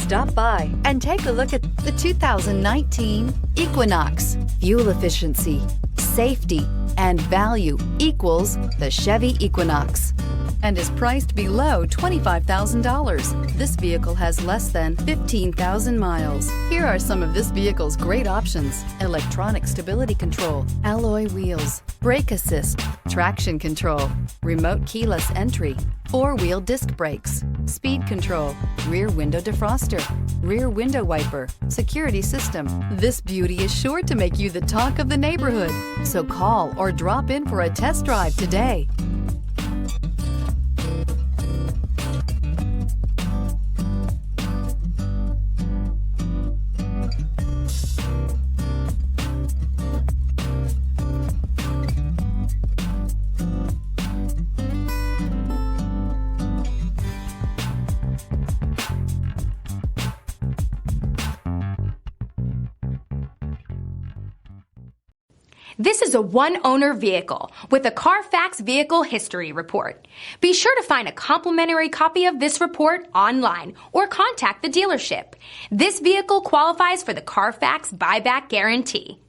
Stop by and take a look at the 2019 Equinox. Fuel efficiency, safety, and value equals the Chevy Equinox and is priced below $25,000. This vehicle has less than 15,000 miles. Here are some of this vehicle's great options: electronic stability control, alloy wheels, brake assist, traction control, remote keyless entry, four-wheel disc brakes, speed control, rear window defroster, rear window wiper, security system. This beauty is sure to make you the talk of the neighborhood. So call or drop in for a test drive today. This is a one-owner vehicle with a Carfax Vehicle History Report. Be sure to find a complimentary copy of this report online or contact the dealership. This vehicle qualifies for the Carfax Buyback Guarantee.